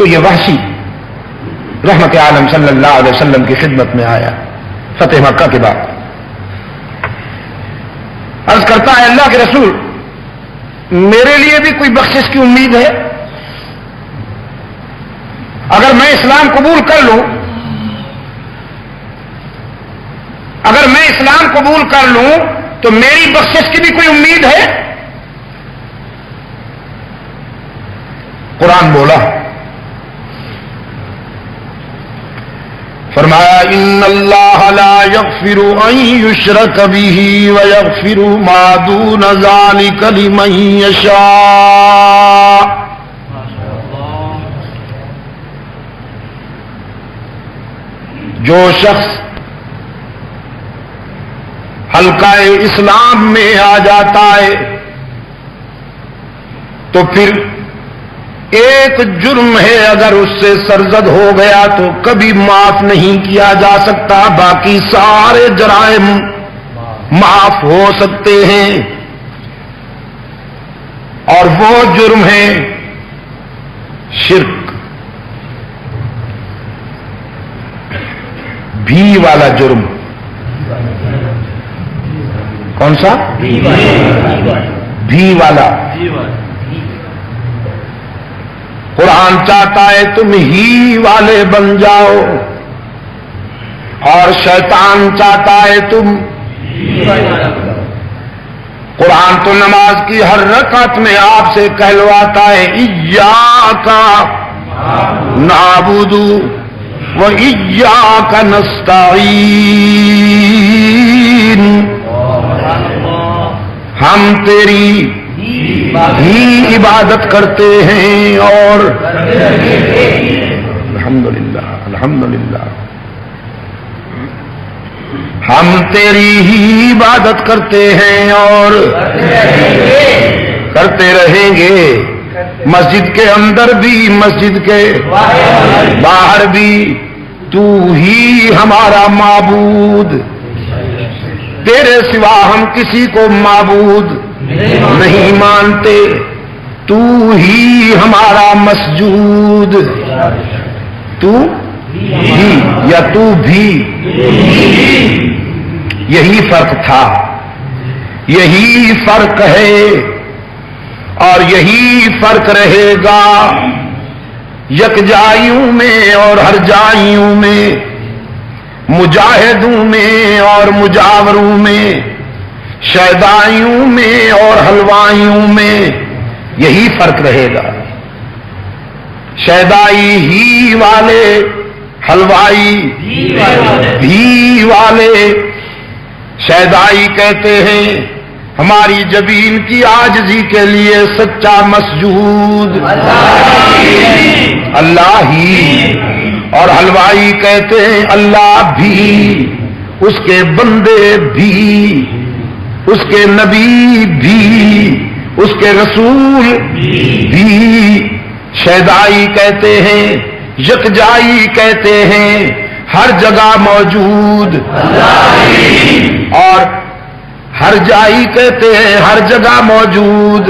تو یہ وحشی رحمت عالم صلی اللہ علیہ وسلم کی خدمت میں آیا فتح مکہ کے بعد. عرض کرتا ہے اللہ کے رسول میرے لیے بھی کوئی بخشش کی امید ہے؟ اگر میں اسلام قبول کر لوں، اگر میں اسلام قبول کر لوں تو میری بخشش کی بھی کوئی امید ہے؟ قرآن بولا، فرمایا ان اللہ لا یغفر ان یشرک بہ ویغفر ما دون ذلک لمن یشاء. جو شخص حلقہ اسلام میں آ جاتا ہے تو پھر ایک جرم ہے اگر اس سے سرزد ہو گیا تو کبھی معاف نہیں کیا جا سکتا، باقی سارے جرائم معاف ہو سکتے ہیں. اور وہ جرم ہے شرک، بھی والا جرم. کون سا؟ بھی والا. قرآن چاہتا ہے تم ہی والے بن جاؤ اور شیطان چاہتا ہے تم. قرآن تو نماز کی ہر رکعت میں آپ سے کہلواتا ہے ایاک نعبد و ایاک نستعین، ہم تیری ہی عبادت کرتے ہیں اور الحمدللہ الحمدللہ ہم تیری ہی عبادت کرتے ہیں اور کرتے رہیں گے. مسجد کے اندر بھی مسجد کے باہر بھی تو ہی ہمارا معبود، تیرے سوا ہم کسی کو معبود نہیں مانتے، تو ہی ہمارا مسجود. تو ہی یا تو بھی، یہی فرق تھا، یہی فرق ہے اور یہی فرق رہے گا یکجائیوں میں اور ہر جائیوں میں، مجاہدوں میں اور مجاوروں میں، شیدائیوں میں اور حلوائیوں میں، یہی فرق رہے گا. شیدائی ہی والے، حلوائی بھی والے. شیدائی کہتے ہیں ہماری جبین کی عاجزی کے لیے سچا مسجود اللہ ہی، اور حلوائی کہتے ہیں اللہ بھی، اس کے بندے بھی، اس کے نبی بھی، اس کے رسول بھی. شیدائی کہتے ہیں، یکجائی کہتے ہیں ہر جگہ موجود، اور ہر جائی کہتے ہیں ہر جگہ موجود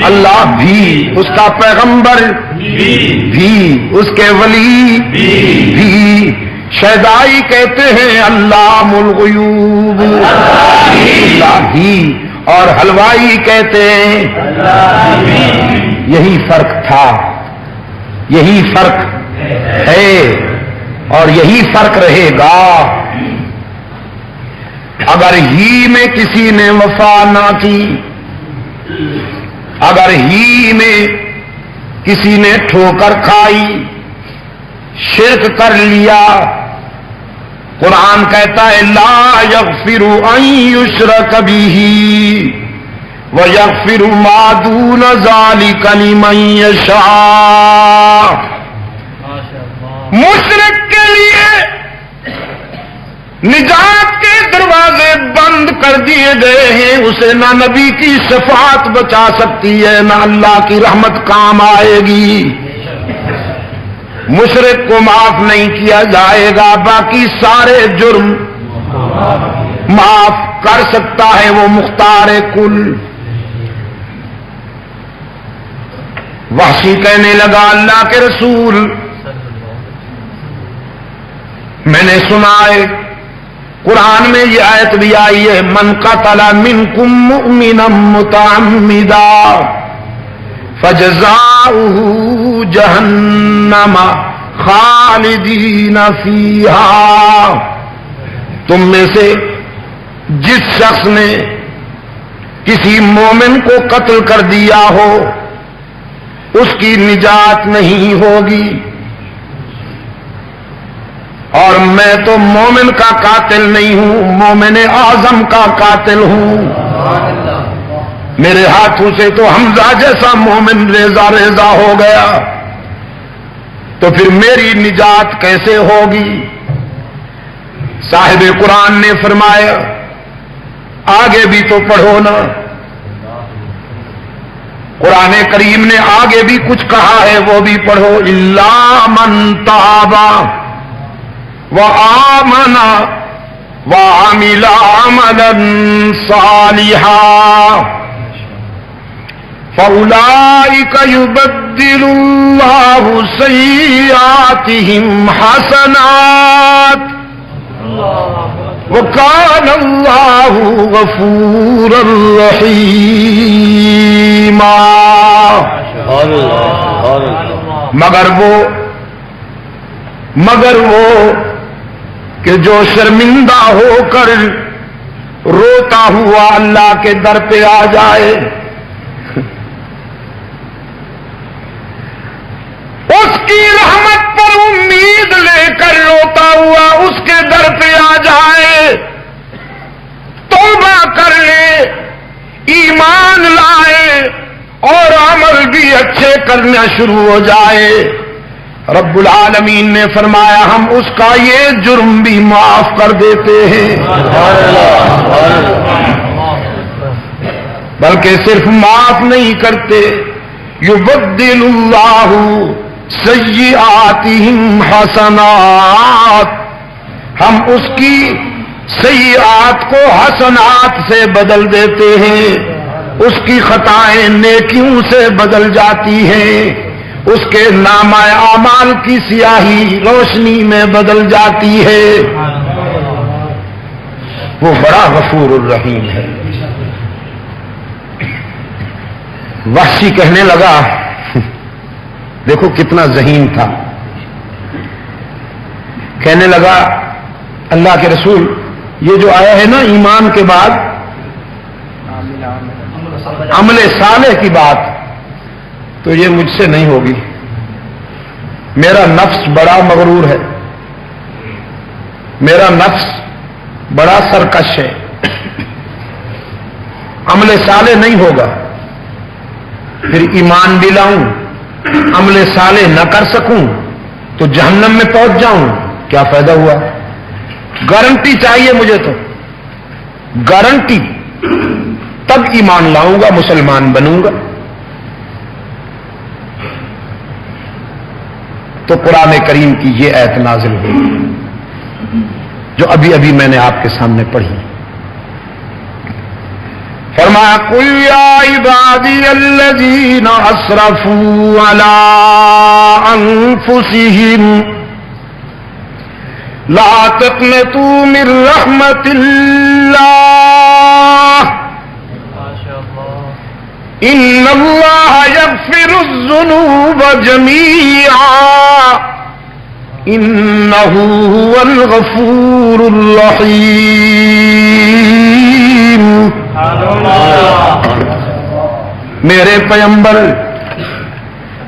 اللہ بھی، اس کا پیغمبر بھی، اس کے ولی بھی. شیدائی کہتے ہیں علام الغیوب اللہ ہی، اور حلوائی کہتے ہیں یہی فرق تھا، یہی فرق ہے اور یہی فرق رہے گا. اگر ہی میں کسی نے وفا نہ کی، اگر ہی میں کسی نے ٹھوکر کھائی، شرک کر لیا، قرآن کہتا ہے لا یغفر ان یشرک بہ ویغفر ما دون ذلک لمن یشاء. مشرک کے لیے نجات کے دروازے بند کر دیے گئے ہیں، اسے نہ نبی کی شفاعت بچا سکتی ہے نہ اللہ کی رحمت کام آئے گی. مشرک کو معاف نہیں کیا جائے گا، باقی سارے جرم معاف کر سکتا ہے وہ مختار کل. وحشی کہنے لگا اللہ کے رسول میں نے سنا ہے قرآن میں یہ آیت بھی آئی ہے من قتل منکم مؤمنا متعمدا فجزاؤہ جہنم خالدین فیہا، تم میں سے جس شخص نے کسی مومن کو قتل کر دیا ہو اس کی نجات نہیں ہوگی، اور میں تو مومن کا قاتل نہیں ہوں، مومن اعظم کا قاتل ہوں، میرے ہاتھوں سے تو حمزہ جیسا مومن ریزہ ریزہ ہو گیا، تو پھر میری نجات کیسے ہوگی؟ صاحب قرآن نے فرمایا آگے بھی تو پڑھو نا، قرآن کریم نے آگے بھی کچھ کہا ہے وہ بھی پڑھو، الا من تاب وآمن وعمل عملا صالحا فأولئك يبدل الله سيئاتهم حسنات وكان الله غفورا رحيما۔ مگر وہ کہ جو شرمندہ ہو کر روتا ہوا اللہ کے در پہ آ جائے، اس کی رحمت پر امید لے کر روتا ہوا اس کے در پہ آ جائے، توبہ کر لے، ایمان لائے اور عمل بھی اچھے کرنا شروع ہو جائے، رب العالمین نے فرمایا ہم اس کا یہ جرم بھی معاف کر دیتے ہیں، بلکہ صرف معاف نہیں کرتے، یبدل اللہ سیئاتہم حسنات، ہم اس کی سیئات کو حسنات سے بدل دیتے ہیں، اس کی خطائیں نیکیوں سے بدل جاتی ہیں، اس کے نامہ اعمال کی سیاہی روشنی میں بدل جاتی ہے، وہ بڑا غفور الرحیم ہے۔ وحشی کہنے لگا، دیکھو کتنا ذہین تھا، کہنے لگا اللہ کے رسول یہ جو آیا ہے نا ایمان کے بعد عمل صالح کی بات، تو یہ مجھ سے نہیں ہوگی، میرا نفس بڑا مغرور ہے، میرا نفس بڑا سرکش ہے، عمل صالح نہیں ہوگا، پھر ایمان بھی لاؤں عمل صالح نہ کر سکوں تو جہنم میں پہنچ جاؤں، کیا فائدہ ہوا؟ گارنٹی چاہیے مجھے، تو گارنٹی، تب ایمان لاؤں گا، مسلمان بنوں گا۔ تو قرآن کریم کی یہ آیت نازل ہوئی جو ابھی ابھی میں نے آپ کے سامنے پڑھی، فرمایا قل یا عبادی الذین اسرفوا علی انفسہم لا تقنطوا من رحمت اللہ ان اللہ یغفر الذنوب جمیعا انہ هو الغفور الرحیم۔ میرے پیغمبر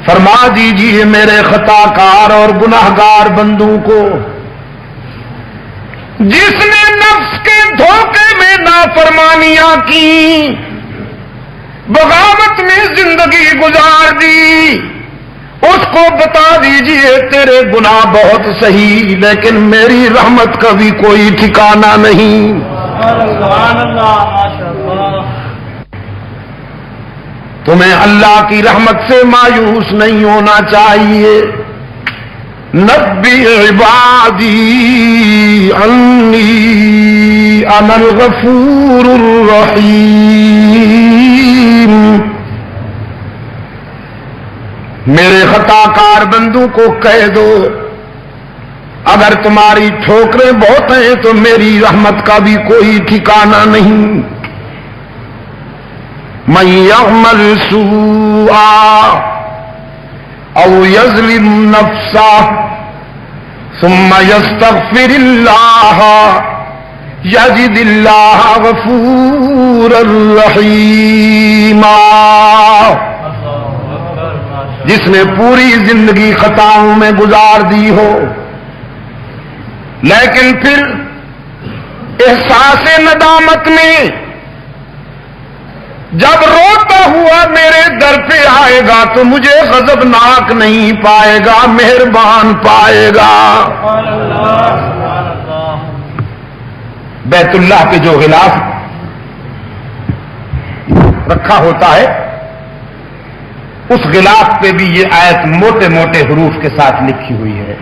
فرما دیجیے میرے خطا کار اور گناہگار بندوں کو، جس نے نفس کے دھوکے میں نافرمانیاں کی، بغاوت میں زندگی گزار دی، اس کو بتا دیجئے تیرے گناہ بہت صحیح لیکن میری رحمت کا بھی کوئی ٹھکانہ نہیں۔ تمہیں اللہ کی رحمت سے مایوس نہیں ہونا چاہیے۔ نبی عبادی انی انا الغفور الرحیم۔ میرے خطا کار بندوں کو کہہ دو اگر تمہاری ٹھوکریں بہت ہیں تو میری رحمت کا بھی کوئی ٹھکانہ نہیں. من یعمل سوءا او یظلم نفسه ثم یستغفر اللہ یجد اللہ غفورا رحیما. جس نے پوری زندگی خطاؤں میں گزار دی ہو لیکن پھر احساس ندامت میں جب روتا ہوا میرے در پہ آئے گا تو مجھے غضبناک نہیں پائے گا، مہربان پائے گا. بیت اللہ کے جو غلاف رکھا ہوتا ہے اس غلاف پہ بھی یہ آیت موٹے موٹے حروف کے ساتھ لکھی ہوئی ہے.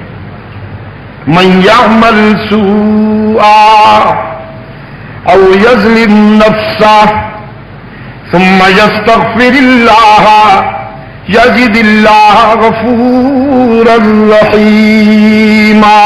من یعمل سوءا او یظلم نفسه ثم یستغفر اللہ یجد اللہ غفورا رحیما.